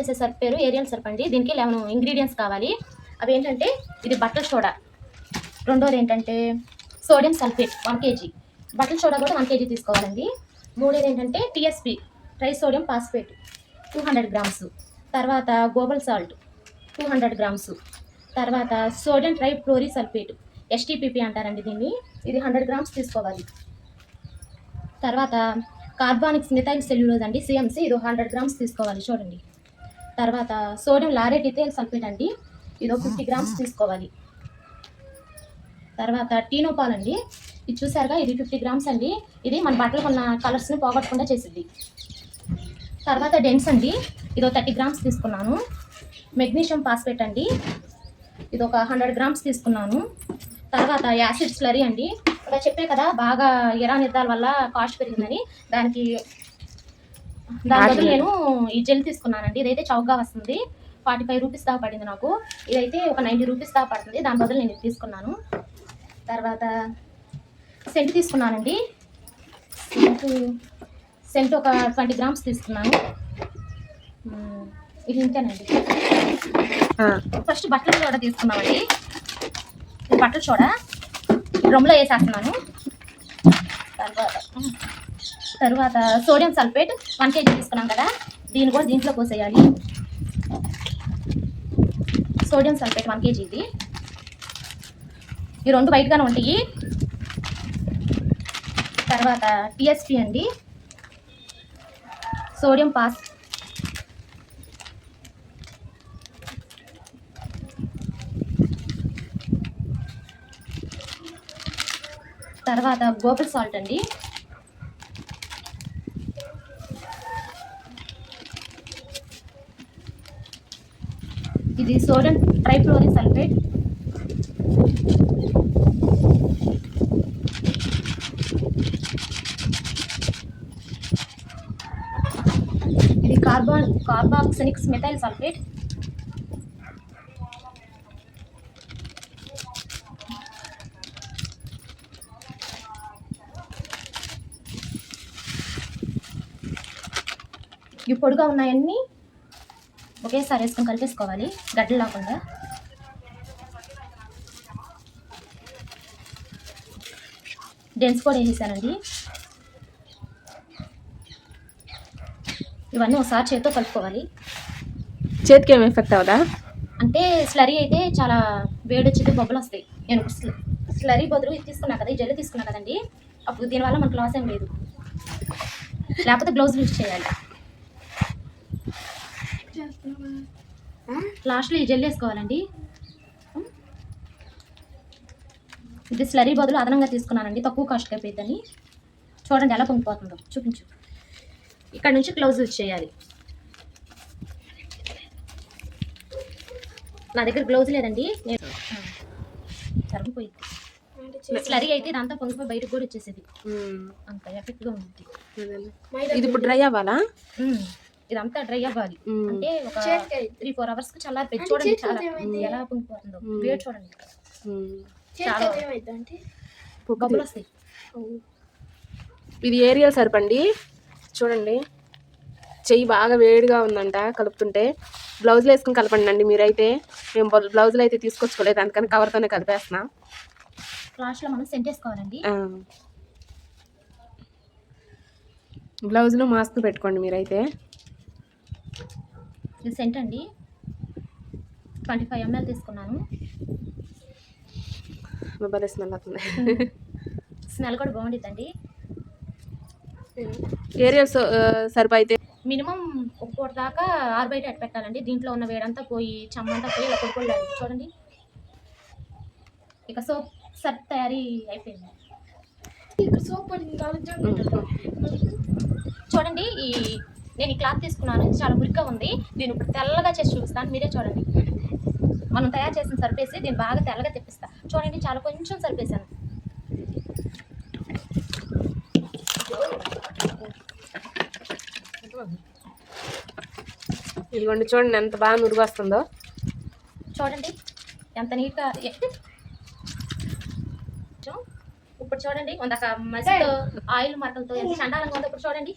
చేసే సర్ఫ్ పేరు aerial Surf అండి. దీనికి 11 ఇంగ్రీడియంట్స్ కావాలి. అవి ఏంటంటే ఇది బట్టల సోడా, రెండోది ఏంటంటే సోడియం సల్ఫేట్ 1 kg, బట్టల సోడా కూడా 1 kg తీసుకోవాలండి. మూడోది ఏంటంటే TSP try sodium phosphate 200 grams, తర్వాత గోబల్ సాల్ట్ 200 గ్రామ్స్, తర్వాత sodium try Florey sulphate STPP అంటారండి దీన్ని, ఇది 100 గ్రామ్స్ తీసుకోవాలి. తర్వాత కార్బానిక్స్ మిథైల్ సెల్యులోజ్ అండి సిఎంసి, ఇది 100 గ్రామ్స్ తీసుకోవాలి చూడండి. తర్వాత సోడియం లారేట్ ఇథైల్ సల్ఫేట్ అండి, ఇది 50 గ్రామ్స్ తీసుకోవాలి. తర్వాత టీనోపాల్ అండి, ఇది చూసారుగా ఇది 50 గ్రామ్స్ అండి, ఇది మన బట్టలకు ఉన్న కలర్స్ని పోగొట్టకుండా చేసింది. తర్వాత డెన్స్ అండి, ఇది 30 గ్రామ్స్ తీసుకున్నాను. మెగ్నీషియం ఫాస్ఫేట్ అండి, ఇది 100 గ్రామ్స్ తీసుకున్నాను. తర్వాత యాసిడ్ స్లరీ అండి, ఇలా చెప్పే కదా బాగా ఇరాన్ యుద్ధాల వల్ల కాస్ట్ పెరిగిందని, దాని బదులు నేను ఈ జెల్ తీసుకున్నానండి. ఇదైతే చౌకగా వస్తుంది, 45 రూపీస్ దాకా పడింది నాకు. ఇదైతే ఒక 90 రూపీస్ దాకా పడుతుంది, దాని బదులు నేను ఇది తీసుకున్నాను. తర్వాత సెంట్ తీసుకున్నానండి, సెంట్ ఒక 20 గ్రామ్స్ తీసుకున్నాను. ఇది ఇంతేనండి. ఫస్ట్ బట్టల సోడా తీసుకున్నామండి, ఇది బట్టల సోడా డ్రమ్లో వేసేస్తున్నాను. తర్వాత సోడియం సల్ఫేట్ 1 kg తీసుకున్నాం కదా, దీన్ని కూడా దీంట్లో పోసేయాలి. సోడియం సల్ఫేట్ 1 kg, ఈ రెండు వైట్గానే ఉంటాయి. తర్వాత టీఎస్పి అండి, సోడియం పాస్, తర్వాత గోబల్ సాల్ట్ అండి, ఇది సోడియం ట్రైఫ్లోరీ సల్ఫేట్, ఇది కార్బాక్సిలిక్ మిథైల్ సల్ఫేట్, ఈ పొడిగా ఉన్నాయన్నీ ఒకేసారి వేసుకొని కలిపేసుకోవాలి గడ్డలు లేకుండా. డెన్స్ కూడా వేసేసానండి. ఇవన్నీ ఒకసారి చేతితో కలుపుకోవాలి. చేతికి ఏమి ఎఫెక్ట్ అవుదా? అంటే స్లరీ అయితే చాలా వేడి వచ్చేది, బొబ్బలు వస్తాయి. నేను స్లరీ బదులు ఇది తీసుకున్నా కదా, ఈ జెల్ తీసుకున్నా కదండి, అప్పుడు దీనివల్ల మనకు లాస్ ఏం లేదు. లేకపోతే గ్లౌజ్ యూజ్ చేయాలి. లాస్ట్లో ఈ జెల్ వేసుకోవాలండి. ఇది స్లరీ బదులు అదనంగా తీసుకున్నానండి, తక్కువ కాస్ట్ అయిపోయిందని. చూడండి ఎలా పొంగిపోతుందో, చూపించు. ఇక్కడ నుంచి గ్లౌజ్ యూజ్ చేయాలి. నా దగ్గర గ్లౌజ్ లేదండి, నేను తరిగిపోయింది. స్లరీ అయితే ఇదంతా పొంగిపోయి బయటకు కూడా వచ్చేసేది, అంత ఎఫెక్ట్గా ఉంది. ఇది ఇప్పుడు డ్రై అవ్వాలా? ఇదంతా డ్రై అవ్వాలి, అంటే ఒక 3-4 అవర్స్ కి చల్లారి. చూడండి చాలా ఎలా పొంగిపోతుందో, వేడి చూడండి, చాలా బొబ్బలు వస్తాయి. ఇది ఏరియల్ సర్ఫ్ అండి, చూడండి చెయ్యి బాగా వేడిగా ఉందంట కలుపుతుంటే. బ్లౌజులు వేసుకుని కలపండి అండి మీరైతే. మేము బ్లౌజులు అయితే తీసుకొచ్చుకోలేదు, అందుకని కవర్తోనే కలిపేస్తున్నాం. లాస్ట్లో మనం సెంట్ వేసుకోవాలండి. బ్లౌజులు మాస్క్ పెట్టుకోండి మీరైతే. ఇది సెంట్ అండి, 25 ml తీసుకున్నాను. భలే స్మెల్ అవుతుంది. స్మెల్ కూడా బాగుంటుందండి. ఏరియల్ సర్ఫ్ అయితే మినిమం ఒక పూట దాకా ఆరుబయట ఎట్ట పెట్టాలండి. దీంట్లో ఉన్న వేడంతా పోయి చెమ్మంతా పోయి ఇలా కొడుకోలేదు చూడండి. ఇక సోప్ సర్ఫ్ తయారీ అయిపోయింది. చూడండి నేను ఈ క్లాత్ తీసుకున్నాను, చాలా మురిగ్గా ఉంది. దీన్ని ఇప్పుడు తెల్లగా చేసి చూపిస్తాను, మీరే చూడండి. మనం తయారు చేసిన సర్ఫ్ వేసి దీన్ని బాగా తెల్లగా తెప్పిస్తా. చూడండి చాలా కొంచెం సర్ఫ్ వేసాను. ఇదిగోండి చూడండి ఎంత బాగా నురుగు వస్తుందో. చూడండి ఎంత నీట్గా. ఇప్పుడు చూడండి కొంత మసితో ఆయిల్ మరకలతో ఎంత చండాలంగా ఉందో ఇప్పుడు చూడండి.